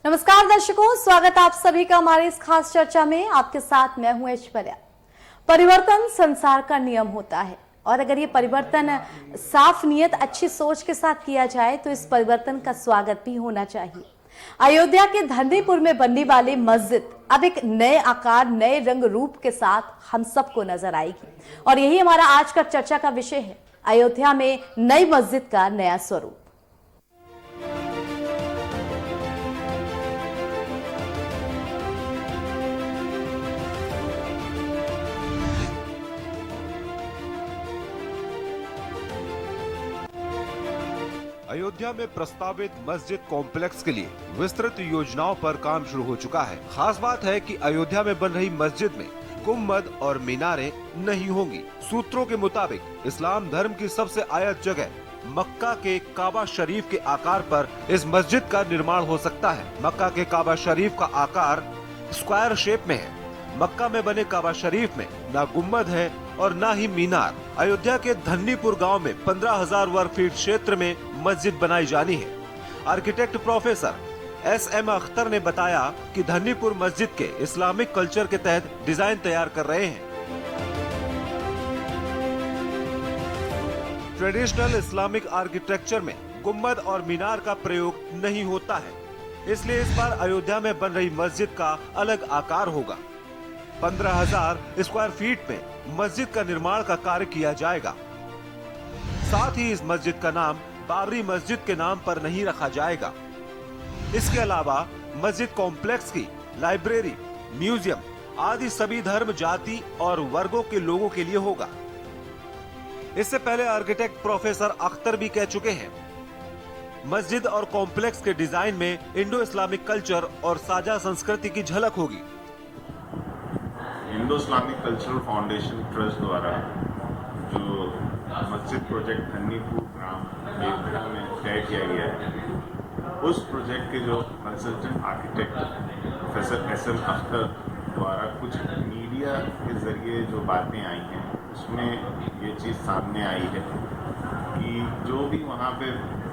नमस्कार दर्शकों, स्वागत आप सभी का हमारे इस खास चर्चा में। आपके साथ मैं हूं ऐश्वर्या। परिवर्तन संसार का नियम होता है और अगर ये परिवर्तन साफ नियत, अच्छी सोच के साथ किया जाए तो इस परिवर्तन का स्वागत भी होना चाहिए। अयोध्या के धन्नीपुर में बनने वाली मस्जिद अब एक नए आकार, नए रंग रूप के साथ हम सबको नजर आएगी और यही हमारा आज का चर्चा का विषय है, अयोध्या में नई मस्जिद का नया स्वरूप। अयोध्या में प्रस्तावित मस्जिद कॉम्प्लेक्स के लिए विस्तृत योजनाओं पर काम शुरू हो चुका है। खास बात है कि अयोध्या में बन रही मस्जिद में गुम्बद और मीनारें नहीं होंगी। सूत्रों के मुताबिक इस्लाम धर्म की सबसे आयत जगह मक्का के काबा शरीफ के आकार पर इस मस्जिद का निर्माण हो सकता है। मक्का के काबा शरीफ का आकार स्क्वायर शेप में है। मक्का में बने काबा शरीफ में ना गुम्बद है और ना ही मीनार। अयोध्या के धन्नीपुर गांव में 15,000 वर्ग फीट क्षेत्र में मस्जिद बनाई जानी है। आर्किटेक्ट प्रोफेसर SM अख्तर ने बताया कि धन्नीपुर मस्जिद के इस्लामिक कल्चर के तहत डिजाइन तैयार कर रहे हैं। ट्रेडिशनल इस्लामिक आर्किटेक्चर में गुम्बद और मीनार का प्रयोग नहीं होता है, इसलिए इस बार अयोध्या में बन रही मस्जिद का अलग आकार होगा। 15,000 स्क्वायर फीट में मस्जिद का निर्माण का कार्य किया जाएगा। साथ ही इस मस्जिद का नाम बाबरी मस्जिद के नाम पर नहीं रखा जाएगा। इसके अलावा मस्जिद कॉम्प्लेक्स की लाइब्रेरी, म्यूजियम आदि सभी धर्म, जाति और वर्गों के लोगों के लिए होगा। इससे पहले आर्किटेक्ट प्रोफेसर अख्तर भी कह चुके हैं, मस्जिद और कॉम्प्लेक्स के डिजाइन में इंडो इस्लामिक कल्चर और साझा संस्कृति की झलक होगी। Indo Islamic cultural foundation trust द्वारा जो मस्जिद प्रोजेक्ट धन्नीपुर ग्राम अयोध्या में तय किया गया है, उस प्रोजेक्ट के जो consultant architect professor SM Akhtar द्वारा कुछ मीडिया के जरिए जो बातें आई हैं, उसमें ये चीज़ सामने आई है कि जो भी वहाँ पे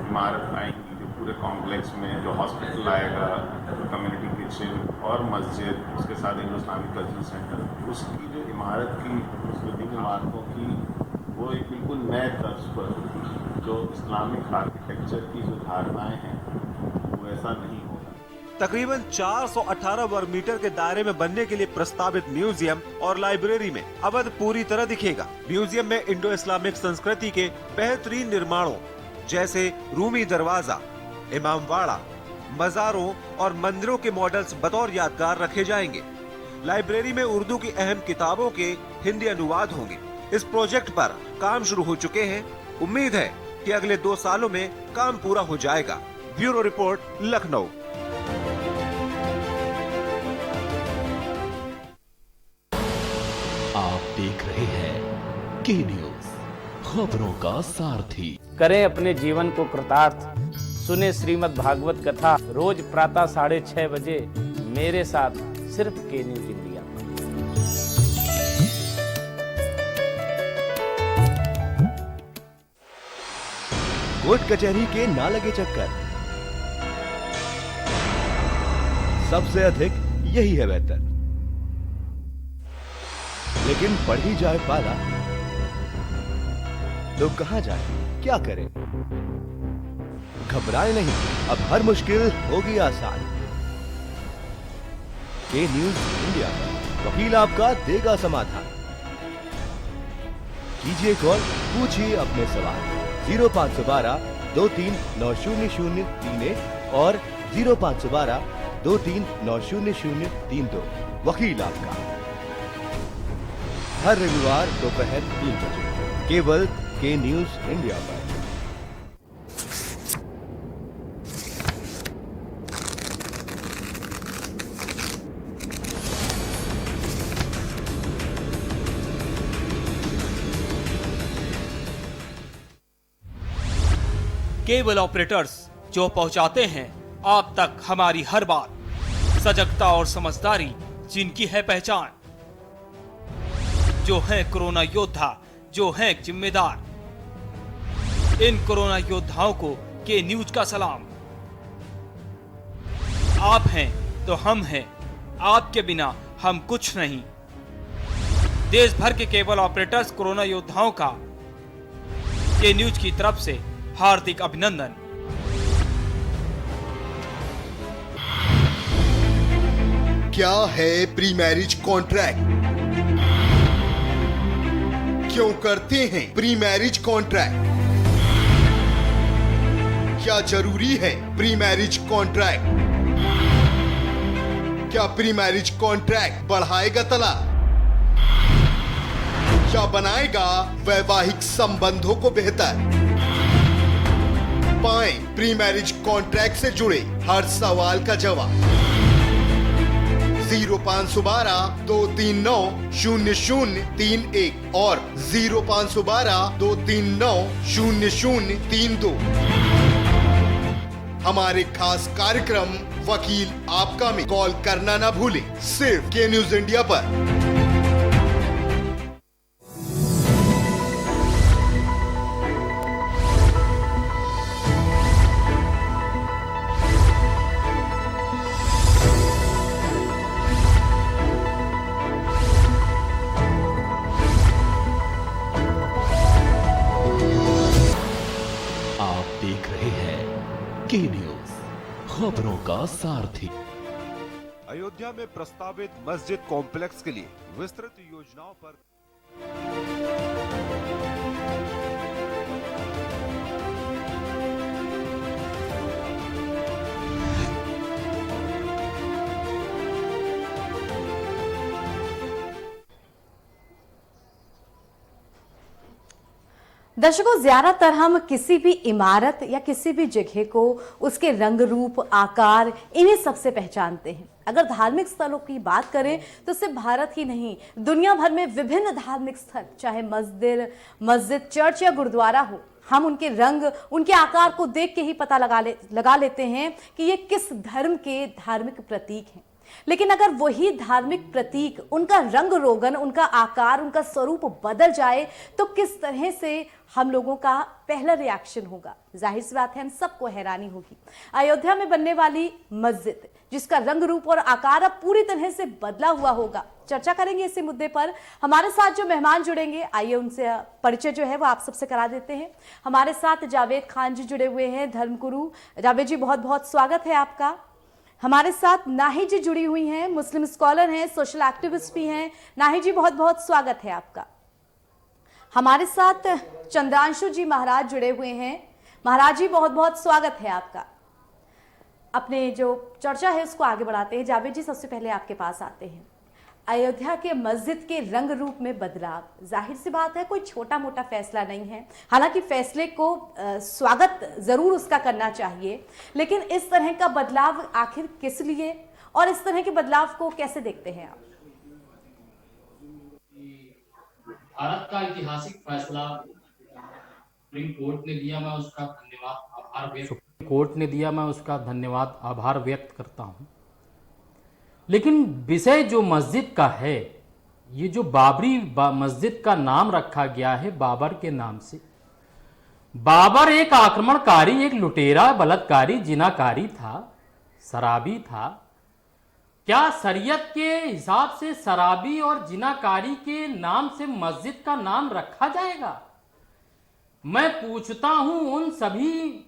इमारत आएंगी, जो पूरे कॉम्प्लेक्स में जो हॉस्पिटल आएगा, जो कम्युनिटी किचन और मस्जिद, उसके साथ इंडो इस्लामिक कल्चरल सेंटर, उसकी जो इमारत की, उसकी इमारतों की वो एक बिल्कुल नए तर्ज पर जो इस्लामिक आर्किटेक्चर की जो धारणाएं हैं वो ऐसा नहीं होगा। तकरीबन 418 वर्ग मीटर के दायरे में बनने के लिए प्रस्तावित म्यूजियम और लाइब्रेरी में अवध पूरी तरह दिखेगा। म्यूजियम में इंडो इस्लामिक संस्कृति के बेहतरीन निर्माणों जैसे रूमी दरवाजा, इमामबाड़ा, मज़ारों और मंदिरों के मॉडल्स बतौर यादगार रखे जाएंगे। लाइब्रेरी में उर्दू की अहम किताबों के हिंदी अनुवाद होंगे। इस प्रोजेक्ट पर काम शुरू हो चुके हैं। उम्मीद है कि अगले 2 सालों में काम पूरा हो जाएगा। Bureau report, Lucknow. आप देख रहे हैं के न्यूज, खबरों का सारथी। करें अपने जीवन को कृतार्थ, सुने श्रीमद् भागवत कथा रोज प्रातः 6:30 बजे मेरे साथ सिर्फ के न्यूज इंडिया। कोर्ट कचहरी के ना लगे चक्कर, सबसे अधिक यही है बेहतर। लेकिन बढ़ ही जाए पाला तो कहां जाए, क्या करें? घबराए नहीं, अब हर मुश्किल होगी आसान। के न्यूज इंडिया पर वकील आपका देगा समाधान। कीजिए कॉल, पूछिए अपने सवाल। 0512 23900031 और 0512 23900032। वकील आपका हर रविवार दोपहर 3 बजे केवल के न्यूज इंडिया पर। केबल ऑपरेटर्स जो पहुंचाते हैं आप तक हमारी हर बात, सजगता और समझदारी जिनकी है पहचान, जो है कोरोना योद्धा, जो है जिम्मेदार। इन कोरोना योद्धाओं को के न्यूज का सलाम। आप हैं तो हम हैं, आपके बिना हम कुछ नहीं। देश भर के केबल ऑपरेटर्स कोरोना योद्धाओं का के न्यूज की तरफ से हार्दिक अभिनंदन। क्या है प्री मैरिज कॉन्ट्रैक्ट? क्यों करते हैं प्री मैरिज कॉन्ट्रैक्ट? क्या जरूरी है प्री मैरिज कॉन्ट्रैक्ट? क्या प्री मैरिज कॉन्ट्रैक्ट बढ़ाएगा तलाक? क्या बनाएगा वैवाहिक संबंधों को बेहतर? पाएं प्री मैरिज कॉन्ट्रैक्ट से जुड़े हर सवाल का जवाब। 0512-239-0031 और 0512-239-0032। हमारे खास कार्यक्रम वकील आपका में कॉल करना ना भूलें, सिर्फ के न्यूज इंडिया पर। आप देख रहे हैं के न्यूज, खबरों का सारथी। अयोध्या में प्रस्तावित मस्जिद कॉम्प्लेक्स के लिए विस्तृत योजनाओं पर दर्शकों, ज्यादातर हम किसी भी इमारत या किसी भी जगह को उसके रंग रूप, आकार, इन्हीं सबसे पहचानते हैं। अगर धार्मिक स्थलों की बात करें तो सिर्फ भारत ही नहीं, दुनिया भर में विभिन्न धार्मिक स्थल, चाहे मस्जिद, चर्च या गुरुद्वारा हो, हम उनके रंग, उनके आकार को देख के ही पता लगा लेते हैं कि ये किस धर्म के धार्मिक प्रतीक हैं। लेकिन अगर वही धार्मिक प्रतीक, उनका रंग रोगन, उनका आकार, उनका स्वरूप बदल जाए तो किस तरह से हम लोगों का पहला रिएक्शन होगा? जाहिर सी बात है, हम सबको हैरानी होगी। अयोध्या में बनने वाली मस्जिद, जिसका रंग रूप और आकार अब पूरी तरह से बदला हुआ होगा। चर्चा करेंगे इसी मुद्दे पर। हमारे साथ जो मेहमान जुड़ेंगे, आइए उनसे परिचय जो है वो आप सबसे करा देते हैं। हमारे साथ जावेद खान जी जुड़े हुए हैं, धर्मगुरु। जावेद जी, बहुत बहुत स्वागत है आपका। हमारे साथ नाही जी जुड़ी हुई हैं, मुस्लिम स्कॉलर हैं, सोशल एक्टिविस्ट भी हैं। नाही जी, बहुत बहुत स्वागत है आपका। हमारे साथ चंद्रांशु जी महाराज जुड़े हुए हैं। महाराज जी, बहुत बहुत स्वागत है आपका। अपने जो चर्चा है उसको आगे बढ़ाते हैं। जावेद जी, सबसे पहले आपके पास आते हैं। अयोध्या के मस्जिद के रंग रूप में बदलाव, जाहिर सी बात है कोई छोटा मोटा फैसला नहीं है। हालांकि फैसले को स्वागत जरूर उसका करना चाहिए, लेकिन इस तरह का बदलाव आखिर किस लिए, और इस तरह के बदलाव को कैसे देखते हैं आप? भारत का ऐतिहासिक फैसला सुप्रीम कोर्ट ने दिया, मैं उसका धन्यवाद आभार व्यक्त करता हूं। लेकिन विषय जो मस्जिद का है, ये जो बाबरी मस्जिद का नाम रखा गया है बाबर के नाम से। बाबर एक आक्रमणकारी, एक लुटेरा, बलात्कारी, जिनाकारी था, शराबी था। क्या शरीयत के हिसाब से शराबी और जिनाकारी के नाम से मस्जिद का नाम रखा जाएगा? मैं पूछता हूं उन सभी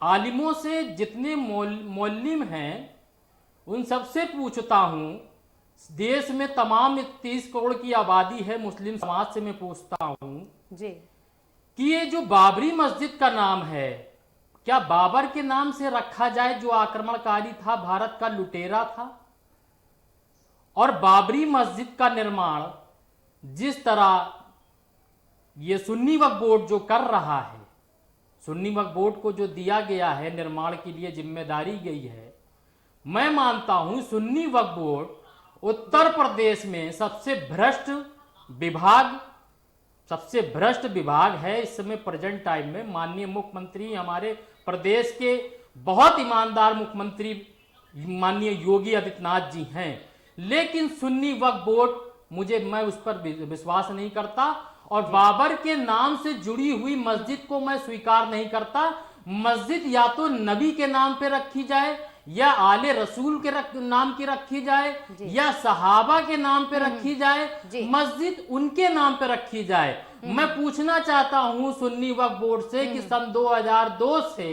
आलिमों से, जितने मौलिम हैं, उन सबसे पूछता हूं, देश में तमाम 30 करोड़ की आबादी है, मुस्लिम समाज से मैं पूछता हूं जी कि ये जो बाबरी मस्जिद का नाम है, क्या बाबर के नाम से रखा जाए, जो आक्रमणकारी था, भारत का लुटेरा था? और बाबरी मस्जिद का निर्माण जिस तरह ये सुन्नी वक्फ बोर्ड जो कर रहा है, सुन्नी वक्फ बोर्ड को जो दिया गया है निर्माण के लिए जिम्मेदारी गई है, मैं मानता हूं सुन्नी वक्फ बोर्ड उत्तर प्रदेश में सबसे भ्रष्ट विभाग है इस समय प्रेजेंट टाइम में। माननीय मुख्यमंत्री, हमारे प्रदेश के बहुत ईमानदार मुख्यमंत्री माननीय योगी आदित्यनाथ जी हैं, लेकिन सुन्नी वक्फ बोर्ड, मैं उस पर विश्वास नहीं करता, और बाबर के नाम से जुड़ी हुई मस्जिद को मैं स्वीकार नहीं करता। मस्जिद या तो नबी के नाम पे रखी जाए, या आले रसूल के नाम की रखी जाए या सहाबा के नाम पे रखी जाए, मस्जिद उनके नाम पे रखी जाए। मैं पूछना चाहता हूं सुन्नी वक्फ बोर्ड से कि सन 2002 से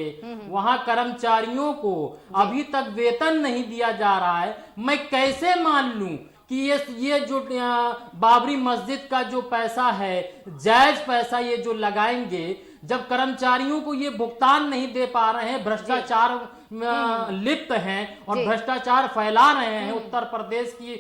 वहां कर्मचारियों को अभी तक वेतन नहीं दिया जा रहा है। मैं कैसे मान लूं कि ये जो बाबरी मस्जिद का जो पैसा है, जायज पैसा ये जो लगाएंगे, जब कर्मचारियों को ये भुगतान नहीं दे पा रहे हैं, भ्रष्टाचार लिप्त हैं और भ्रष्टाचार फैला रहे हैं उत्तर प्रदेश की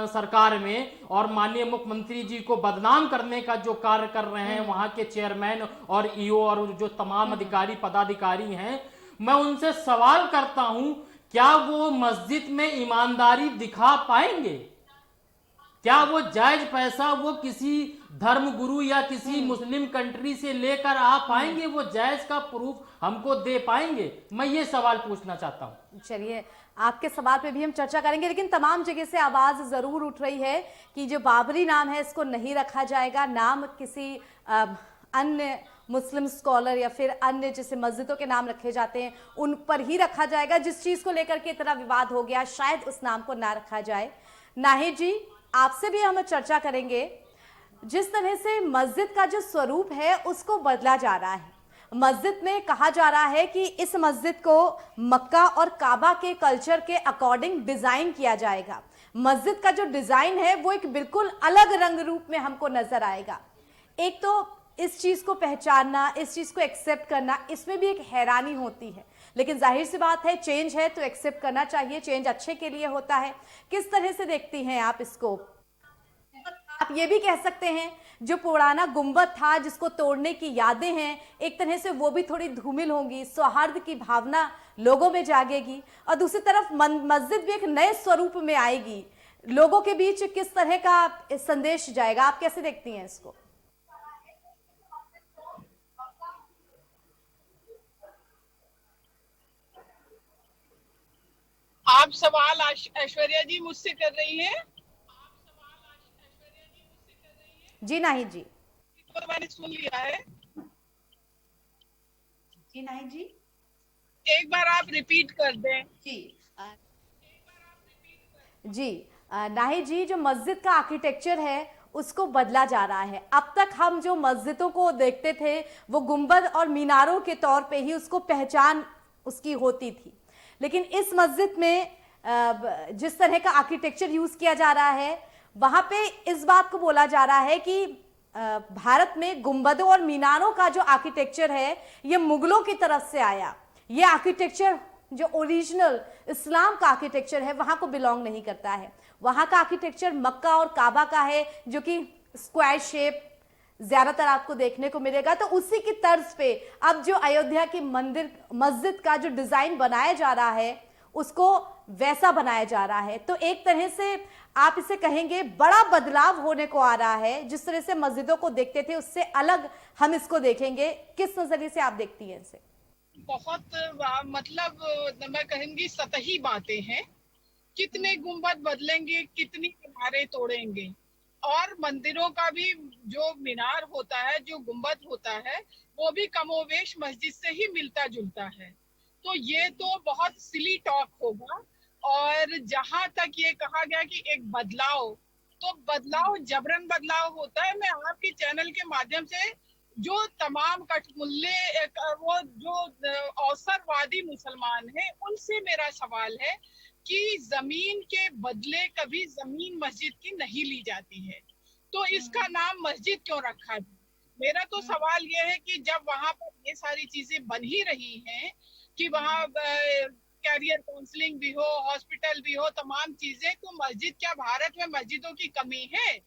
सरकार में, और माननीय मुख्यमंत्री जी को बदनाम करने का जो कार्य कर रहे हैं वहां के चेयरमैन और ईओ और जो तमाम अधिकारी पदाधिकारी हैं, मैं उनसे सवाल करता हूं, क्या वो मस्जिद में ईमानदारी दिखा पाएंगे? क्या वो जायज पैसा वो किसी धर्म गुरु या किसी मुस्लिम कंट्री से लेकर आ पाएंगे? वो जायज का प्रूफ हमको दे पाएंगे? मैं ये सवाल पूछना चाहता हूं। चलिए, आपके सवाल पे भी हम चर्चा करेंगे, लेकिन तमाम जगह से आवाज जरूर उठ रही है कि जो बाबरी नाम है इसको नहीं रखा जाएगा, नाम किसी अन्य मुस्लिम स्कॉलर या फिर अन्य जैसे मस्जिदों के नाम रखे जाते हैं उन पर ही रखा जाएगा। जिस चीज को लेकर के इतना विवाद हो गया, शायद उस नाम को ना रखा जाए। नाहिद जी, आपसे भी हम चर्चा करेंगे, जिस तरह से मस्जिद का जो स्वरूप है उसको बदला जा रहा है। मस्जिद में कहा जा रहा है कि इस मस्जिद को मक्का और काबा के कल्चर के अकॉर्डिंग डिजाइन किया जाएगा। मस्जिद का जो डिजाइन है वो एक बिल्कुल अलग रंग रूप में हमको नजर आएगा। एक तो इस चीज को पहचानना, इस चीज को एक्सेप्ट करना, इसमें भी एक हैरानी होती है, लेकिन जाहिर सी बात है चेंज है तो एक्सेप्ट करना चाहिए, चेंज अच्छे के लिए होता है। किस तरह से देखती हैं आप इसको? आप ये भी कह सकते हैं जो पुराना गुंबद था जिसको तोड़ने की यादें हैं, एक तरह से वो भी थोड़ी धूमिल होंगी, सौहार्द की भावना लोगों में जागेगी, और दूसरी तरफ मस्जिद भी एक नए स्वरूप में आएगी। लोगों के बीच किस तरह का संदेश जाएगा? आप कैसे देखती हैं इसको? आप सवाल ऐश्वर्या जी मुझसे कर रही हैं? जी नाहिद जी। तो मैंने सुन लिया है। जी नाहिद जी, एक बार आप रिपीट कर दें। जी नाहिद जी, जो मस्जिद का आर्किटेक्चर है उसको बदला जा रहा है। अब तक हम जो मस्जिदों को देखते थे वो गुंबद और मीनारों के तौर पे ही उसको पहचान उसकी होती थी, लेकिन इस मस्जिद में जिस तरह का आर्किटेक्चर यूज किया जा रहा है वहां पे इस बात को बोला जा रहा है कि भारत में गुंबदों और मीनारों का जो आर्किटेक्चर है ये मुगलों की तरफ से आया। ये आर्किटेक्चर जो ओरिजिनल इस्लाम का आर्किटेक्चर है वहां को बिलोंग नहीं करता है। वहां का आर्किटेक्चर मक्का और काबा का है जो कि स्क्वायर शेप ज्यादातर आपको देखने को मिलेगा। तो उसी की तर्ज पे अब जो अयोध्या की मस्जिद का जो डिजाइन बनाया जा रहा है उसको वैसा बनाया जा रहा है। तो एक तरह से आप इसे कहेंगे बड़ा बदलाव होने को आ रहा है। जिस तरह से मस्जिदों को देखते थे उससे अलग हम इसको देखेंगे। किस नजरिए से आप देखती हैं इसे? बहुत मतलब मैं कहूंगी सतही बातें हैं। कितने गुंबद बदलेंगे, कितनी मीनारें तोड़ेंगे, और मंदिरों का भी जो मीनार होता है, जो गुंबद होता है, वो भी कमोवेश मस्जिद से ही मिलता जुलता है। तो ये तो बहुत सिली टॉक होगा। और जहां तक ये कहा गया कि एक बदलाव, तो बदलाव जबरन बदलाव होता है। मैं आपके चैनल के माध्यम से जो तमाम कठमुल्ले वो जो अवसरवादी मुसलमान हैं उनसे मेरा सवाल है कि जमीन के बदले कभी जमीन मस्जिद की नहीं ली जाती है, तो इसका नाम मस्जिद क्यों रखा? मेरा तो सवाल यह है कि जब वहां पर ये सारी चीजें बन ही रही हैं कि वहां कैरियर काउंसलिंग भी हो, हॉस्पिटल भी हो, तमाम चीजें, तो मस्जिद, क्या भारत में मस्जिदों की कमी है?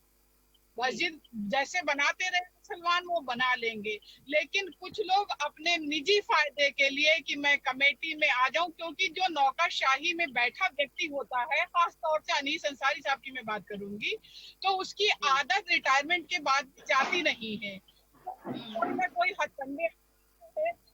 मस्जिद जैसे बनाते रहे मुसलमान वो बना लेंगे, लेकिन कुछ लोग अपने निजी फायदे के लिए कि मैं कमेटी में आ जाऊं, क्योंकि जो नौकरशाही में बैठा व्यक्ति होता है, खास तौर से अनीस अंसारी साहब की मैं बात करूंगी, तो उसकी आदत रिटायरमेंट के बाद जाती नहीं है। मैं कोई हथकंडे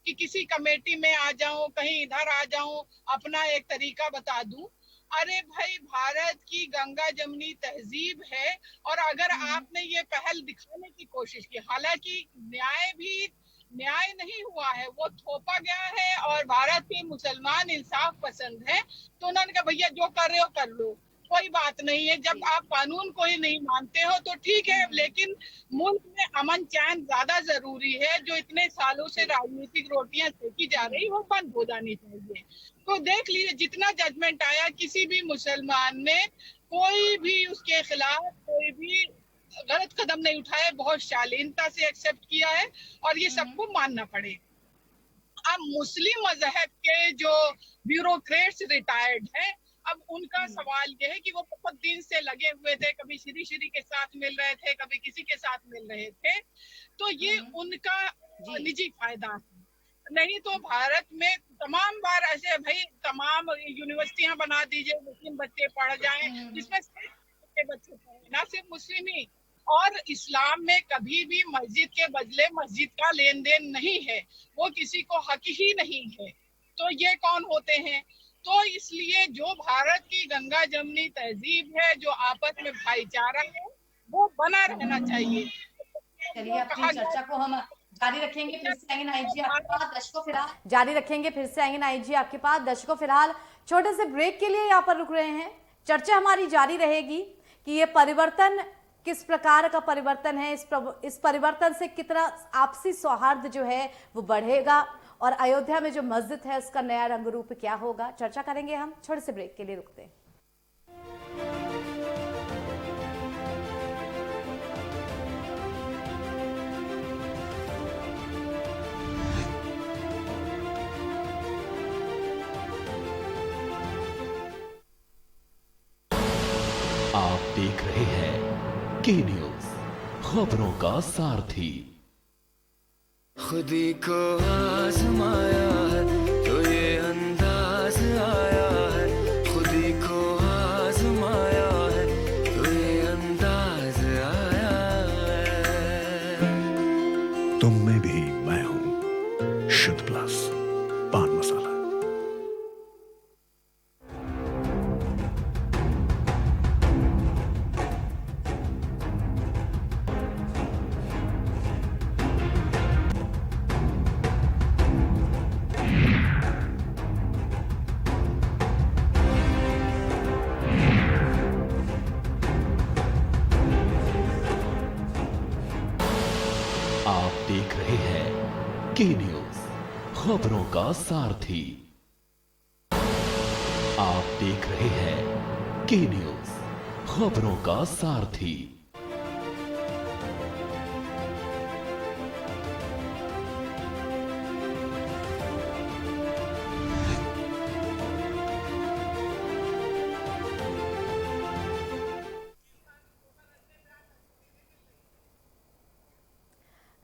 कि किसी कमेटी में आ जाऊं, कहीं इधर आ जाऊं, अपना एक तरीका बता दूं। अरे भाई, भारत की गंगा जमनी तहजीब है, और अगर आपने ये पहल दिखाने की कोशिश की, हालांकि न्याय भी न्याय नहीं हुआ है, वो थोपा गया है। और भारत के मुसलमान इंसाफ पसंद है, तो उन्होंने कहा भैया जो कर रहे हो कर लो, कोई बात नहीं है। जब आप कानून को ही नहीं मानते हो तो ठीक है, लेकिन मुल्क में अमन चैन ज्यादा जरूरी है। जो इतने सालों से राजनीतिक रोटियां सेकी जा रही वो बंद हो जानी चाहिए। तो देख लीजिए जितना जजमेंट आया, किसी भी मुसलमान ने कोई भी उसके खिलाफ कोई भी गलत कदम नहीं उठाया, बहुत शालीनता से एक्सेप्ट किया है और ये सबको मानना पड़े। अब मुस्लिम मजहब के जो ब्यूरोक्रेट्स रिटायर्ड हैं, अब उनका सवाल यह है कि वो बहुत दिन से लगे हुए थे, कभी श्री के साथ मिल रहे थे, कभी किसी के साथ मिल रहे थे, तो ये उनका निजी फायदा है। नहीं तो भारत में तमाम बार ऐसे भाई तमाम यूनिवर्सिटियां बना दीजिए, मुस्लिम बच्चे पढ़ जाएं, जिसमें के बच्चे पढ़े, ना सिर्फ मुस्लिम ही। और इस्लाम में कभी भी मस्जिद के बदले मस्जिद का लेन देन नहीं है, वो किसी को हक ही नहीं है। तो ये कौन होते हैं? तो इसलिए जो भारत की गंगा जमनी तहजीब है, जो आपस में भाईचारा है, वो बना रहना चाहिए। चलिए अपनी चर्चा को हम जारी रखेंगे, फिर से आएंगे नाइक जी आपके पास। दर्शकों फिलहाल जारी रखेंगे, फिर से आएंगे नाइक जी आपके पास। दर्शकों फिलहाल छोटे से ब्रेक के लिए यहाँ पर रुक रहे हैं। चर्चा हमारी जारी रहेगी कि ये परिवर्तन किस प्रकार का परिवर्तन है, इस परिवर्तन से कितना आपसी सौहार्द जो है वो बढ़ेगा और अयोध्या में जो मस्जिद है उसका नया रंग रूप क्या होगा, चर्चा करेंगे हम। छोटे से ब्रेक के लिए रुकते हैं। आप देख रहे हैं के न्यूज, खबरों का सारथी। खुदी को आजमाया है तो ये अंदाज आया है, खुदी को आजमाया है तो ये अंदाज आया है। तुम में भी मैं हूं, शुद्ध प्लस पान मसाला। आप देख रहे हैं के न्यूज, खबरों का सारथी। आप देख रहे हैं के न्यूज, खबरों का सारथी।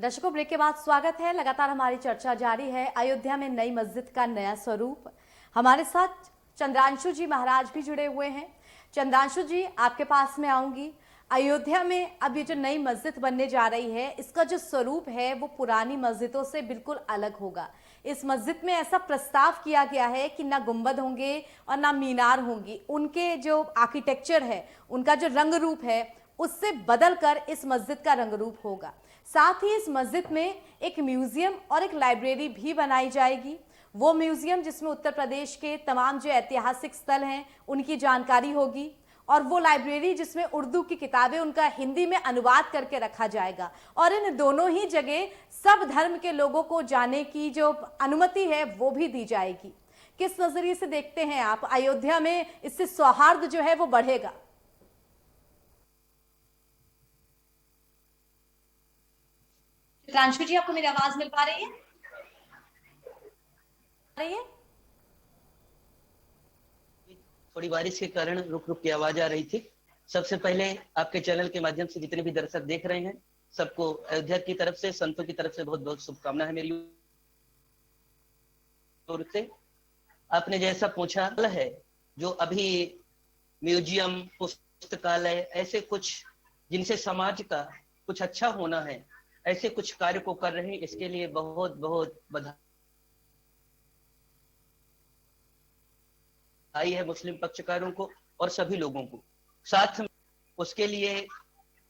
दर्शकों ब्रेक के बाद स्वागत है। लगातार हमारी चर्चा जारी है। अयोध्या में नई मस्जिद का नया स्वरूप। हमारे साथ चंद्रांशु जी महाराज भी जुड़े हुए हैं। चंद्रांशु जी आपके पास में आऊंगी। अयोध्या में अब ये जो नई मस्जिद बनने जा रही है, इसका जो स्वरूप है वो पुरानी मस्जिदों से बिल्कुल अलग होगा। इस मस्जिद में ऐसा प्रस्ताव किया गया है कि ना गुंबद होंगे और ना मीनार होंगी। उनके जो आर्किटेक्चर है, उनका जो रंग रूप है, उससे बदलकर इस मस्जिद का रंग रूप होगा। साथ ही इस मस्जिद में एक म्यूजियम और एक लाइब्रेरी भी बनाई जाएगी। वो म्यूजियम जिसमें उत्तर प्रदेश के तमाम जो ऐतिहासिक स्थल हैं उनकी जानकारी होगी, और वो लाइब्रेरी जिसमें उर्दू की किताबें उनका हिंदी में अनुवाद करके रखा जाएगा। और इन दोनों ही जगह सब धर्म के लोगों को जाने की जो अनुमति है वो भी दी जाएगी। किस नजरिए से देखते हैं आप, अयोध्या में इससे सौहार्द जो है वो बढ़ेगा? चित्रांशु जी आपको मेरी आवाज मिल पा रही है? थोड़ी बारिश के कारण रुक रुक की आवाज आ रही थी। सबसे पहले आपके चैनल के माध्यम से जितने भी दर्शक देख रहे हैं, सबको अयोध्या की तरफ से, संतों की तरफ से बहुत बहुत शुभकामना है मेरी ओर से। आपने जैसा पूछा है, जो अभी म्यूजियम, पुस्तकालय, ऐसे कुछ जिनसे समाज का कुछ अच्छा होना है, ऐसे कुछ कार्य को कर रहे हैं, इसके लिए बहुत बहुत बधाई है मुस्लिम पक्षकारों को और सभी लोगों को। साथ में उसके लिए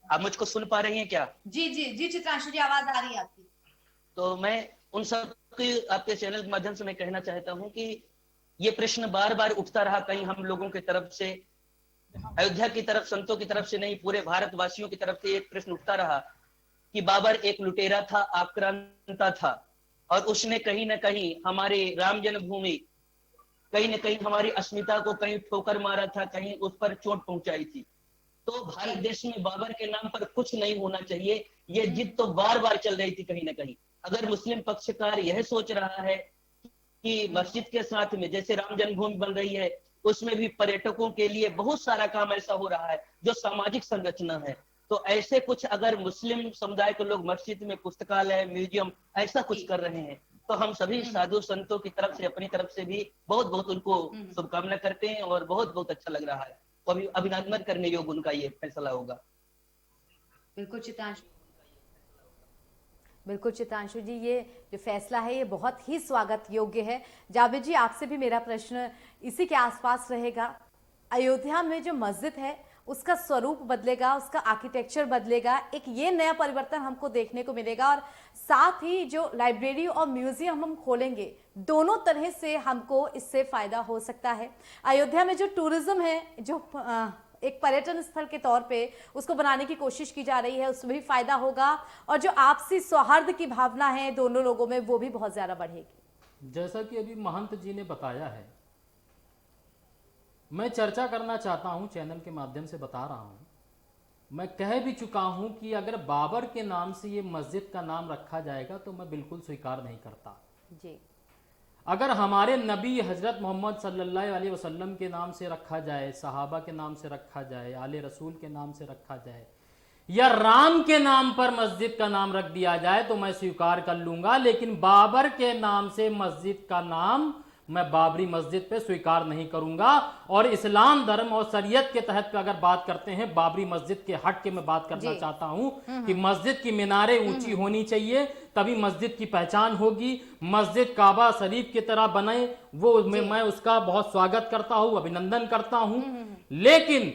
आप मुझको सुन पा रही हैं क्या? जी जी जी चित्रांशु जी, आवाज आ रही है आपकी। तो मैं उन सब की आपके चैनल के माध्यम से मैं कहना चाहता हूं कि ये प्रश्न बार बार उठता रहा, कहीं हम लोगों की तरफ से, अयोध्या की तरफ, संतों की तरफ से नहीं, पूरे भारतवासियों की तरफ से एक प्रश्न उठता रहा कि बाबर एक लुटेरा था, आक्रांता था, और उसने कहीं ना कहीं हमारे राम जन्मभूमि, कहीं ना कहीं हमारी अस्मिता को कहीं ठोकर मारा था, कहीं उस पर चोट पहुंचाई थी। तो भारत देश में बाबर के नाम पर कुछ नहीं होना चाहिए, ये जिद तो बार बार चल रही थी कहीं ना कहीं। अगर मुस्लिम पक्षकार यह सोच रहा है कि मस्जिद के साथ में जैसे राम जन्मभूमि बन रही है, उसमें भी पर्यटकों के लिए बहुत सारा काम ऐसा हो रहा है जो सामाजिक संरचना है, तो ऐसे कुछ अगर मुस्लिम समुदाय के लोग मस्जिद में पुस्तकालय, म्यूजियम ऐसा कुछ कर रहे हैं, तो हम सभी साधु संतों की तरफ से, अपनी तरफ से भी बहुत बहुत उनको शुभकामना करते हैं और बहुत बहुत अच्छा लग रहा है। तो अभी अभिनंदन करने योग्य उनका ये फैसला होगा। बिल्कुल चित्रांशु जी, ये जो फैसला है ये बहुत ही स्वागत योग्य है। जावेद जी, आपसे भी मेरा प्रश्न इसी के आसपास रहेगा। अयोध्या में जो मस्जिद है उसका स्वरूप बदलेगा, उसका आर्किटेक्चर बदलेगा, एक ये नया परिवर्तन हमको देखने को मिलेगा, और साथ ही जो लाइब्रेरी और म्यूजियम हम खोलेंगे, दोनों तरह से हमको इससे फायदा हो सकता है। अयोध्या में जो टूरिज्म है, जो एक पर्यटन स्थल के तौर पे उसको बनाने की कोशिश की जा रही है, उसमें भी फायदा होगा, और जो आपसी सौहार्द की भावना है दोनों लोगों में वो भी बहुत ज्यादा बढ़ेगी। जैसा कि अभी महंत जी ने बताया है, मैं चर्चा करना चाहता हूं, चैनल के माध्यम से बता रहा हूं, मैं कह भी चुका हूं कि अगर बाबर के नाम से ये मस्जिद का नाम रखा जाएगा तो मैं बिल्कुल स्वीकार नहीं करता जी। अगर हमारे नबी हजरत मोहम्मद सल्लल्लाहु अलैहि वसल्लम के नाम से रखा जाए, सहाबा के नाम से रखा जाए, आले रसूल के नाम से रखा जाए, या राम के नाम पर मस्जिद का नाम रख दिया जाए तो मैं स्वीकार कर लूंगा, लेकिन बाबर के नाम से मस्जिद का नाम मैं बाबरी मस्जिद पे स्वीकार नहीं करूंगा। और इस्लाम धर्म और शरीयत के तहत पे अगर बात करते हैं, बाबरी मस्जिद के हट के मैं बात करना चाहता हूं कि मस्जिद की मीनारें ऊंची होनी चाहिए, तभी मस्जिद की पहचान होगी। मस्जिद काबा शरीफ की तरह बने, वो मैं उसका बहुत स्वागत करता हूं, अभिनंदन करता हूं। लेकिन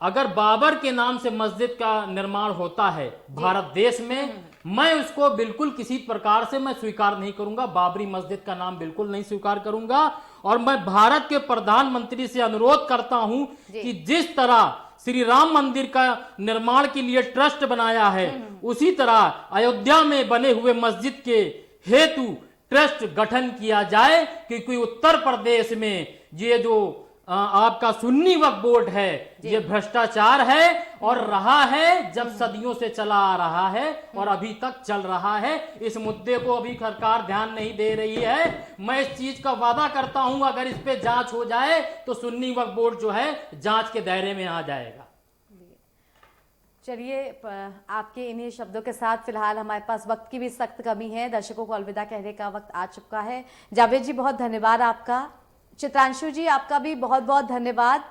अगर बाबर के नाम से मस्जिद का निर्माण होता है भारत देश में, मैं उसको बिल्कुल किसी प्रकार से मैं स्वीकार नहीं करूंगा, बाबरी मस्जिद का नाम बिल्कुल नहीं स्वीकार करूंगा। और मैं भारत के प्रधानमंत्री से अनुरोध करता हूं कि जिस तरह श्री राम मंदिर का निर्माण के लिए ट्रस्ट बनाया है, उसी तरह अयोध्या में बने हुए मस्जिद के हेतु ट्रस्ट गठन किया जाए, क्योंकि उत्तर प्रदेश में ये जो आपका सुन्नी वक्फ बोर्ड है, ये भ्रष्टाचार है और रहा है जब सदियों से चला आ रहा है और अभी तक चल रहा है। इस मुद्दे को अभी सरकार ध्यान नहीं दे रही है। मैं इस चीज का वादा करता हूं, अगर इस पे जांच हो जाए तो सुन्नी वक्फ बोर्ड जो है जांच के दायरे में आ जाएगा। चलिए, आपके इन्हीं शब्दों के साथ फिलहाल हमारे पास वक्त की भी सख्त कमी है, दर्शकों को अलविदा कहने का वक्त आ चुका है। जावेद जी, बहुत धन्यवाद आपका। चित्रांशु जी, आपका भी बहुत बहुत धन्यवाद।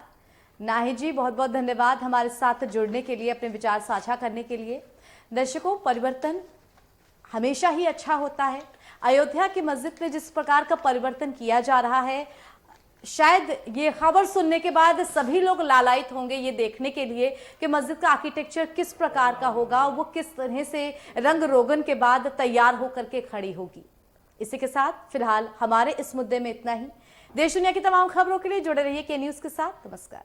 नाहिद जी, बहुत बहुत धन्यवाद हमारे साथ जुड़ने के लिए, अपने विचार साझा करने के लिए। दर्शकों, परिवर्तन हमेशा ही अच्छा होता है। अयोध्या की मस्जिद में जिस प्रकार का परिवर्तन किया जा रहा है, शायद ये खबर सुनने के बाद सभी लोग लालायित होंगे ये देखने के लिए कि मस्जिद का आर्किटेक्चर किस प्रकार का होगा, वो किस तरह से रंग रोगन के बाद तैयार होकर के खड़ी होगी। इसी के साथ फिलहाल हमारे इस मुद्दे में इतना ही। देश दुनिया की तमाम खबरों के लिए जुड़े रहिए के न्यूज़ के साथ। नमस्कार।